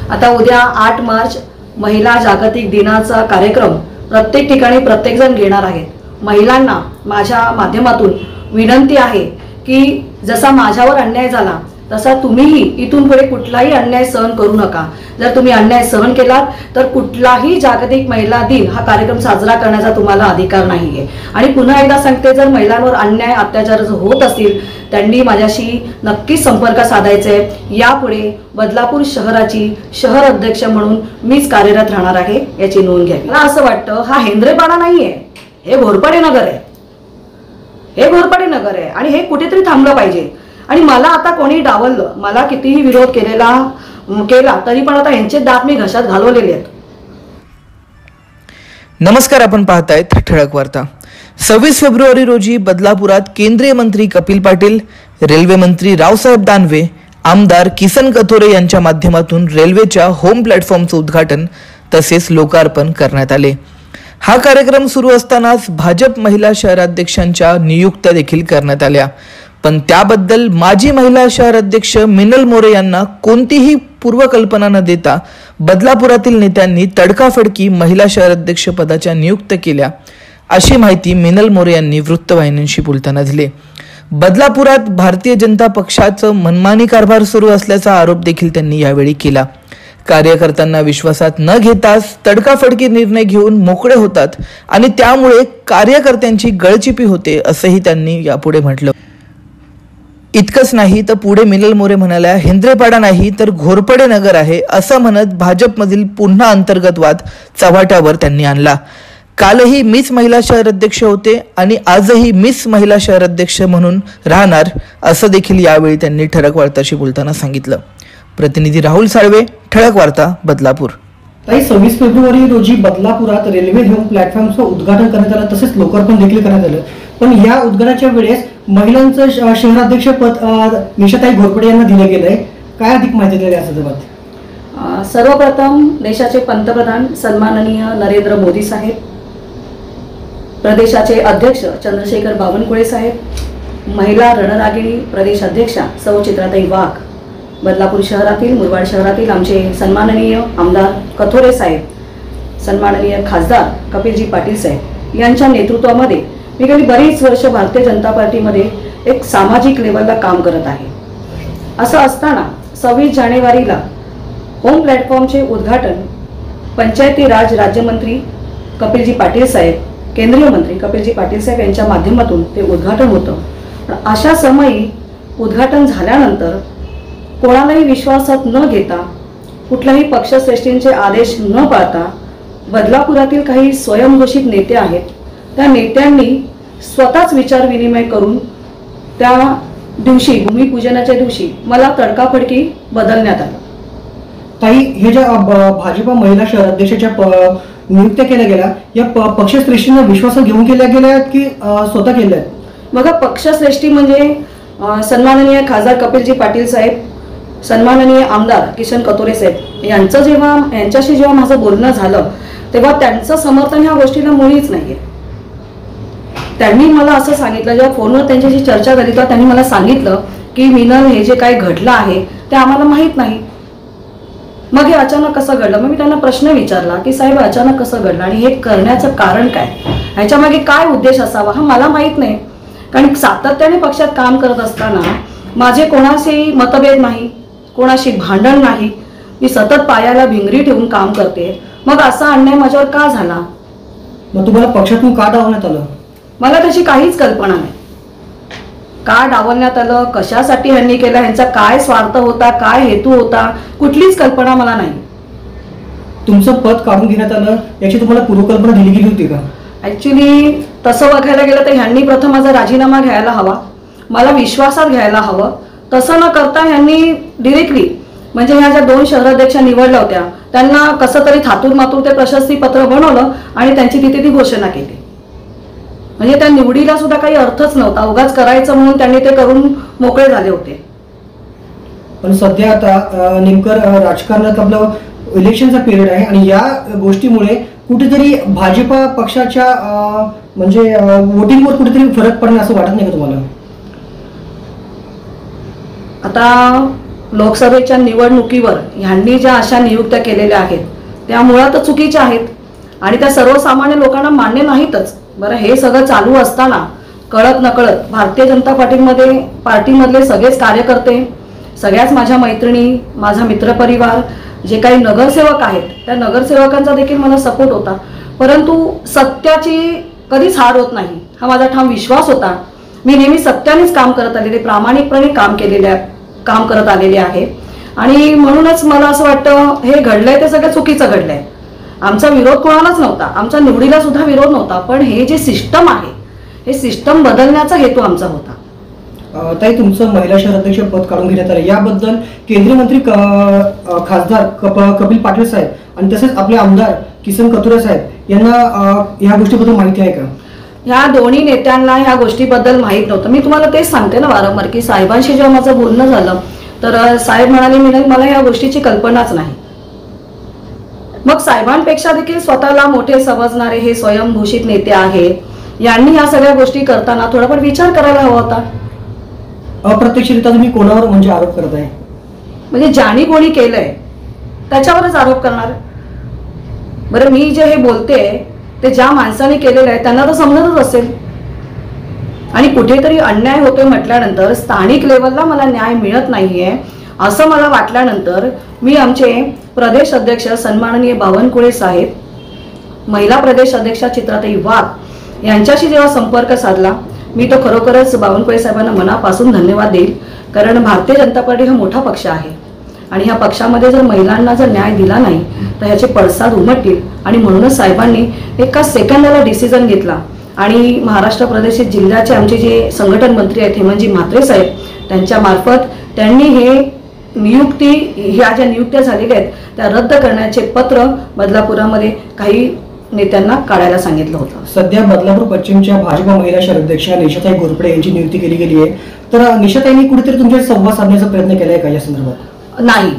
आता उद्या 8 मार्च महिला जागतिक दिनाचा कार्यक्रम प्रत्येक ठिकाणी प्रत्येकजण घेणार आहे। महिलांना माझ्या माध्यमातून विनंती आहे की जसा माझ्यावर अन्याय झाला तसा तुम्हीही इथून पुढे कुठलाही अन्याय सहन करू नका। जर तुम्ही अन्याय सहन केलात तर कुठलाही जागतिक महिला दिन हा कार्यक्रम साजरा करण्याचा तुम्हाला अधिकार नाहीये। आणि पुन्हा एकदा सांगते, जर महिलांवर अन्याय अत्याचार होत असतील त्यांनी माझ्याशी नक्कीच संपर्क साधायचा आहे। यापुढे बदलापूर शहराची शहर अध्यक्ष म्हणून मीच कार्यरत राहणार आहे, याची नोंद घ्यावी। मला असं वाटतं हा हेंद्रेपाडा नाहीये, हे घोरपडे नगर आहे, हे घोरपडे नगर आहे आणि हे कुठेतरी थांबलं पाहिजे। आणि मला आता कोणी डावललं, मला कितीही विरोध केला तरी पण आता यांचे दात मी घशात घालवलेले आहेत। नमस्कार, आपण पाहतायत ठळक वार्ता। 26 फेब्रुवारी रोजी बदलापुरात केंद्रीय मंत्री कपिल पाटील, रेल्वे मंत्री रावसाहेब दानवे, आमदार किसन कथोरे यांच्या माध्यमातून रेल्वेच्या होम प्लॅटफॉर्मचं उद्घाटन तसेच लोकार्पण करण्यात आले। हा कार्यक्रम सुरू असतानाच भाजप महिला शहराध्यक्षांच्या नियुक्त्या देखील करण्यात आल्या, पण त्याबद्दल माजी महिला शहर अध्यक्ष मिनल मोरे यांना कोणतीही पूर्वकल्पना न देता बदलापुरातील नेत्यांनी तडकाफडकी महिला शहर अध्यक्ष पदाच्या नियुक्त्या केल्या, अशी माहिती मिनल मोरे यांनी वृत्तवाहिन्यांशी बोलताना दिली। बदलापुरात भारतीय जनता पक्षाचं मनमानी कारभार सुरू असल्याचा आरोप देखील त्यांनी यावेळी केला। कार्यकर्त्यांना विश्वासात न घेताच तडकाफडकी निर्णय घेऊन मोकळे होतात आणि त्यामुळे कार्यकर्त्यांची गळचिपी होते, असंही त्यांनी यापुढे म्हटलं। इतकंच नाही तर पुढे मिनल मोरे म्हणाल्या, हेंद्रेपाडा नाही तर घोरपडे नगर आहे, असं म्हणत भाजपमधील पुन्हा अंतर्गत वाद चव्हाट्यावर त्यांनी आणला। कालही मीच महिला शहर अध्यक्ष होते आणि आजही मीच महिला शहर अध्यक्ष म्हणून राहणार, असं देखील यावेळी त्यांनी ठळक वार्ताशी बोलताना सांगितलं। प्रतिनिधी राहुल साळवे, ठळक वार्ता, बदलापूर। 26 फेब्रुवारी रोजी बदलापुरात रेल्वे होम प्लॅटफॉर्मचं उद्घाटन करण्यात आलं, तसेच लोकार्पण देखील करण्यात आलं। पण या उद्घाटनाच्या वेळेस महिलांचं शहराध्यक्ष पद निशाताई घोरपडे यांना दिलं गेलंय, काय अधिक माहिती द्यावी या संदर्भात? सर्वप्रथम देशाचे पंतप्रधान सन्माननीय नरेंद्र मोदी साहेब, प्रदेशाचे अध्यक्ष चंद्रशेखर बावनकुळे साहेब, महिला रणरागिणी प्रदेश अध्यक्षा सौ चित्राताई वाघ, बदलापूर शहरातील मुरबाड शहरातील आमचे सन्माननीय आमदार कथोरे साहेब, सन्माननीय खासदार कपिलजी पाटील साहेब यांच्या नेतृत्वामध्ये मी गेली बरीच वर्ष भारतीय जनता पार्टीमध्ये एक सामाजिक लेवलला काम करत आहे। असं असताना 26 जानेवारीला होम प्लॅटफॉर्मचे उद्घाटन पंचायती राज राज्यमंत्री कपिलजी पाटील साहेब, केंद्रीय मंत्री कपिलजी पाटील साहेब यांच्या माध्यमातून ते उद्घाटन होतं। अशा समयी उद्घाटन झाल्यानंतर कोणालाही विश्वासात न घेता, कुठल्याही पक्षश्रेष्ठींचे आदेश न पाळता बदलापुरातील काही स्वयंघोषित नेते आहेत, त्या नेत्यांनी स्वतःच विचार विनिमय करून त्या दिवशी भूमिपूजनाच्या दिवशी मला तडकाफडकी बदलण्यात आलं। ताई, हे ज्या भाजपा महिला शहर अध्यक्षाच्या नियुक्त्या केल्या गेल्या, या पक्षश्रेष्ठींना विश्वासात घेऊन केल्या गेल्या की स्वतः केल्या? बघा, पक्षश्रेष्ठी म्हणजे सन्माननीय खासदार कपिलजी पाटील साहेब, सन्माननीय आमदार किसन कथोरे साहेब यांच्याशी जेव्हा माझं बोलणं झालं तेव्हा त्यांचं समर्थन ह्या गोष्टीला मुळीच नाहीये। त्यांनी मला असं सांगितलं, जेव्हा फोनवर त्यांच्याशी चर्चा झाली तेव्हा त्यांनी मला सांगितलं की मिनल, हे जे काही घडलं आहे ते आम्हाला माहीत नाही। मग हे अचानक कसं घडलं? मग मी त्यांना प्रश्न विचारला की साहेब, अचानक कसं घडलं आणि हे करण्याचं कारण काय, ह्याच्या मागे काय उद्देश असावा हा मला माहीत नाही। कारण सातत्याने पक्षात काम करत असताना माझे कोणाशी मतभेद नाही, कोणाशी भांडण नाही, मी सतत पायाला भिंगरी ठेवून काम करते। मग असा अन्याय माझ्यावर का झाला? मग तुम्हाला पक्षातून का डावलण्यात आलं? मला त्याची काहीच कल्पना नाही। का डावलण्यात आलं, कशासाठी ह्यांनी केलं, ह्यांचा काय स्वार्थ होता, काय हेतू होता, कुठलीच कल्पना मला नाही। तुमचं पद काढून घेण्यात आलं याची तुम्हाला पूर्वकल्पना दिली गेली होती का? ऍक्च्युली तसं बघायला गेलं तर ह्यांनी प्रथम माझा राजीनामा घ्यायला हवा, मला विश्वासात घ्यायला हवं। तसं न करता ह्यांनी डिरेक्टली म्हणजे ह्या ज्या 2 शहराध्यक्षा निवडल्या होत्या त्यांना कसं तरी थातूर मातूर ते प्रशस्ती पत्र बनवलं आणि त्यांची तिथे ती घोषणा केली। म्हणजे त्या निवडीला सुद्धा काही अर्थच नव्हता, उगाच करायचं म्हणून त्यांनी ते करून मोकळे झाले होते। पण सध्या आता नेमकं राजकारणात आपलं इलेक्शनचा पिरियड आहे आणि या गोष्टीमुळे कुठेतरी भाजपा पक्षाच्या म्हणजे वोटिंगवर कुठेतरी फरक पडणार असं वाटत नाही का तुम्हाला? आता लोकसभेच्या निवडणुकीवर ह्यांनी ज्या अशा नियुक्त्या केलेल्या आहेत त्या मुळातच चुकीच्या आहेत आणि त्या सर्वसामान्य लोकांना मान्य नाहीतच. बरं, हे सगळं चालू असताना कळत नकळत भारतीय जनता पार्टीमधले सगळेच कार्यकर्ते, सगळ्याच माझ्या मैत्रिणी, माझा मित्रपरिवार, जे काही नगरसेवक आहेत त्या नगरसेवकांचा देखील मला सपोर्ट होता. परंतु सत्याची कधीच हार होत नाही हा माझा ठाम विश्वास होता. मी नेहमी सत्यानेच काम करत आलेले, प्रामाणिकपणे काम करत आलेले आहे आणि म्हणूनच मला असं वाटतं हे घडलंय ते सगळं चुकीचं घडलंय. आमचा विरोध कोणालाच नव्हता, आमचा निवडीला सुद्धा विरोध नव्हता, पण हे जे सिस्टम आहे हे सिस्टम बदलण्याचा हेतू आमचा होता. ताई, तुमचं महिला शहराध्यक्ष पद काढून घेण्यात आलं याबद्दल केंद्रीय मंत्री खासदार कपिल पाटील साहेब आणि तसेच आपले आमदार किसन कथोरे साहेब यांना या गोष्टीबद्दल माहिती आहे का? ह्या दोन्ही नेत्यांना ह्या गोष्टीबद्दल माहीत नव्हतं. मी तुम्हाला तेच सांगते ना वारंवार की साहेबांशी जेव्हा माझं बोलणं झालं तर साहेब म्हणाले मला ह्या गोष्टीची कल्पनाच नाही. मग साहेबांपेक्षा देखील स्वतःला मोठे समजणारे हे स्वयंभूषित नेते आहेत, यांनी ह्या सगळ्या गोष्टी करताना थोडाफार विचार करायला हवा होता. अप्रत्यक्षरित्या तुम्ही कोणावर म्हणजे आरोप करत आहे? म्हणजे ज्याने कोणी केलंय त्याच्यावरच आरोप करणार. बरं, मी जे हे बोलते ते ज्या माणसाने केलेलं आहे त्यांना तर समजतच असेल आणि कुठेतरी अन्याय होतोय म्हटल्यानंतर स्थानिक लेवलला मला न्याय मिळत नाहीये असं मला वाटल्यानंतर मी आमचे प्रदेश अध्यक्ष सन्माननीय बावनकुळे साहेब, महिला प्रदेश अध्यक्षा चित्राताई वाघ यांच्याशी जेव्हा संपर्क साधला मी तो खरोखरच बावनकुळे साहेबांना मनापासून धन्यवाद देईल. कारण भारतीय जनता पार्टी हा मोठा पक्ष आहे आणि ह्या पक्षामध्ये जर महिलांना जर न्याय दिला नाही तर ह्याचे पडसाद उमटतील आणि म्हणूनच साहेबांनी एका सेकंदाला डिसिजन घेतला आणि महाराष्ट्र प्रदेश जिल्ह्याचे आमचे जे संघटन मंत्री आहेत हेमंतजी म्हात्रे साहेब त्यांच्या मार्फत त्यांनी हे ह्या ज्या नियुक्त्या झालेल्या आहेत त्या रद्द करण्याचे पत्र बदलापुरामध्ये काही नेत्यांना काढायला सांगितलं होतं. सध्या बदलापूर पश्चिमच्या भाजपा महिला शहराध्यक्षा निशाताई घोरपडे यांची नियुक्ती केली गेली आहे, तर निशाताईंनी कुठेतरी तुमच्याशी संवाद साधण्याचा प्रयत्न केलाय का या संदर्भात? नाही,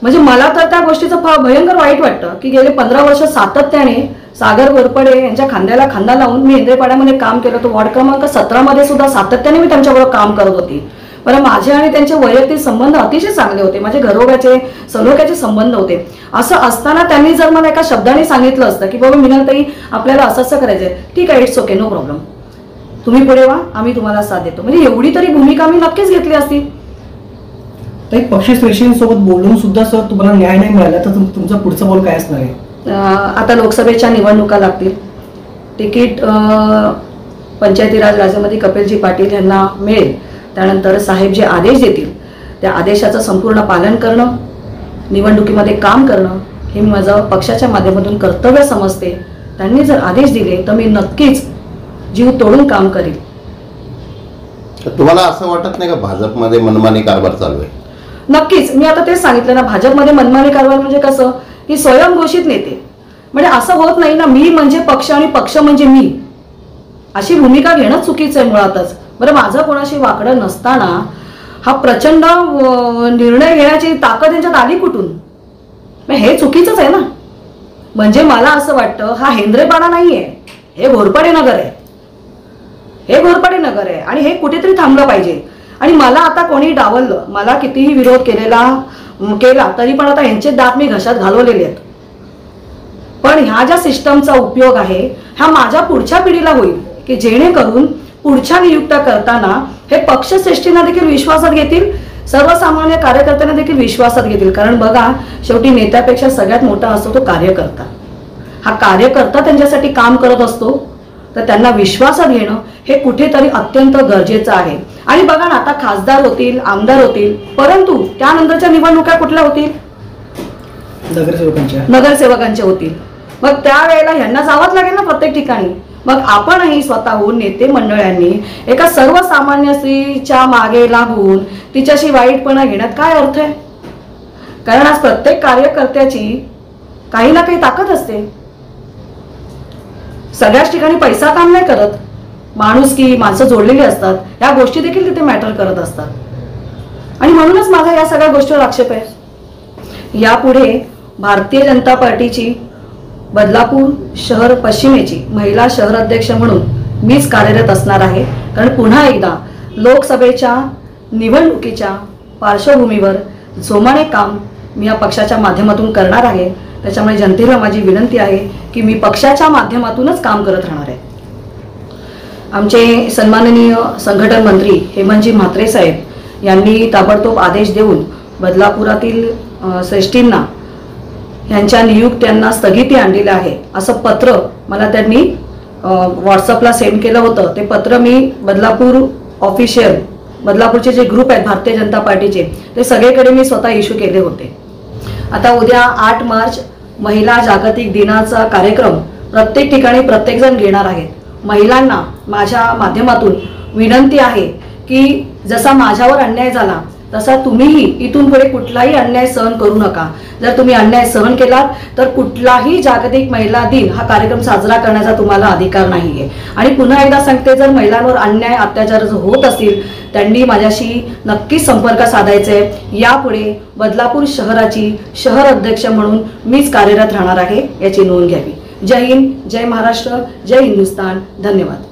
म्हणजे मला तर त्या गोष्टीचं फार भयंकर वाईट वाटतं की गेले 15 वर्ष सातत्याने सागर घोरपडे यांच्या खांद्याला खांदा लावून मी इंद्रेपाड्यामध्ये काम केलं होतं. वॉर्ड क्रमांक 17 मध्ये सुद्धा सातत्याने मी त्यांच्याबरोबर काम करत होती. पण माझे आणि त्यांचे वैयक्तिक संबंध अतिशय चांगले होते, माझे घरोब्याचे सलोख्याचे संबंध होते. असं असताना त्यांनी जर मला एका शब्दाने सांगितलं असतं की बाबा मिनलताई आपल्याला असं असं करायचंय, ठीक आहे, इट्स ओके, नो प्रॉब्लेम, तुम्ही पुढे व्हा, आम्ही तुम्हाला साथ देतो, म्हणजे एवढी तरी भूमिका मी नक्कीच घेतली असती. ताई, पक्षश्रेष्ठींसोबत बोलून सुद्धा सर तुम्हाला न्याय नाही मिळाला तर तुमचं पुढचं बोल काय असणार आहे? आता लोकसभेच्या निवडणुका लागतील, तिकीट पंचायती राज राज्यमंत्री कपिलजी पाटील यांना मिळेल, त्यानंतर साहेब जे आदेश देतील त्या आदेशाचं संपूर्ण पालन करणं, निवडणुकीमध्ये काम करणं हे माझं पक्षाच्या माध्यमातून कर्तव्य समजते. त्यांनी जर आदेश दिले तर मी नक्कीच जीव तोडून काम करेल. तुम्हाला असं वाटत नाही का भाजपमध्ये मनमानी कारभार चालू आहे? नक्कीच, मी आता तेच सांगितलं ना, भाजपमध्ये मनमानी कारभार म्हणजे कसं की स्वयंघोषित नेते, म्हणजे असं होत नाही ना मी म्हणजे पक्ष आणि पक्ष म्हणजे मी, अशी भूमिका घेणं चुकीचं आहे मुळातच. बरं, माझं कोणाशी वाकडं नसताना हा प्रचंड निर्णय घेण्याची ताकद यांच्यात आली कुठून? हे चुकीचंच आहे ना. म्हणजे मला असं वाटतं हा हेंद्रेपाडा नाहीये, हे घोरपडे नगर आहे, हे घोरपडे नगर आहे आणि हे कुठेतरी थांबलं पाहिजे. आणि मला आता कोणी डावललं, मला कितीही विरोध केला तरी पण आता यांचे दात मी घशात घालवलेले आहेत. पण ह्या ज्या सिस्टमचा उपयोग आहे हा माझ्या पुढच्या पिढीला होईल की जेणेकरून पुढच्या नियुक्त्या करताना हे पक्षश्रेष्ठींना देखील विश्वासात घेतील, सर्वसामान्य कार्यकर्त्यांना देखील विश्वासात घेतील. कारण बघा, शेवटी नेत्यापेक्षा सगळ्यात मोठा असतो तो कार्यकर्ता. हा कार्यकर्ता त्यांच्यासाठी काम करत असतो, तर त्यांना विश्वासात घेणं हे कुठेतरी अत्यंत गरजेचं आहे. आणि बघा ना, आता खासदार होतील, आमदार होतील, परंतु त्यानंतरच्या निवडणुका कुठल्या होतील? नगरसेवकांच्या होतील. मग त्यावेळेला ह्यांना जावंच लागेल ना प्रत्येक ठिकाणी. मग आपणही स्वतःहून नेते मंडळांनी एका सर्वसामान्य स्त्रीच्या मागे लागून तिच्याशी वाईटपणा घेण्यात काय अर्थ आहे? कारण आज प्रत्येक कार्यकर्त्याची काही ना काही ताकद असते. सगळ्याच ठिकाणी पैसा काम नाही करत, माणुसकी, माणसं जोडलेली असतात, या गोष्टी देखील तिथे मॅटर करत असतात. आणि म्हणूनच माझा या सगळ्या गोष्टीवर आक्षेप आहे. यापुढे भारतीय जनता पार्टीची बदलापूर शहर पश्चिमेची महिला शहर अध्यक्ष म्हणून मीच कार्यरत असणार आहे. कारण पुन्हा एकदा लोकसभेच्या निवडणुकीच्या पार्श्वभूमीवर जोमाने काम मी या पक्षाच्या माध्यमातून करणार आहे. त्याच्यामुळे जनतेला माझी विनंती आहे की मी पक्षाच्या माध्यमातूनच काम करत राहणार आहे. आमचे सन्माननीय संघटन मंत्री हेमंतजी म्हात्रे साहेब यांनी ताबडतोब आदेश देऊन बदलापुरातील श्रेष्ठींना यांच्या नियुक्त्यांना स्थगिती आणलेली आहे असं पत्र मला त्यांनी व्हॉट्सअपला सेंड केलं होतं. ते पत्र मी बदलापूर ऑफिशियल बदलापूरचे जे ग्रुप आहेत भारतीय जनता पार्टीचे ते सगळीकडे मी स्वतः इश्यू केले होते. आता उद्या 8 मार्च महिला जागतिक दिनाचा कार्यक्रम प्रत्येक ठिकाणी प्रत्येकजण घेणार आहेत. महिलांना माझ्या माध्यमातून विनंती आहे की जसा माझ्यावर अन्याय झाला तसा तुम्हीही इथून पुढे कुठलाही अन्याय सहन करू नका. जर तुम्ही अन्याय सहन केलात तर कुठलाही जागतिक महिला दिन हा कार्यक्रम साजरा करण्याचा तुम्हाला अधिकार नाहीये. आणि पुन्हा एकदा सांगते, जर महिलांवर अन्याय अत्याचार जर होत असतील त्यांनी माझ्याशी नक्कीच संपर्क साधायचा आहे. यापुढे बदलापूर शहराची शहर अध्यक्ष म्हणून मीच कार्यरत राहणार आहे याची नोंद घ्यावी. जय हिंद, जय महाराष्ट्र, जय हिंदुस्तान. धन्यवाद.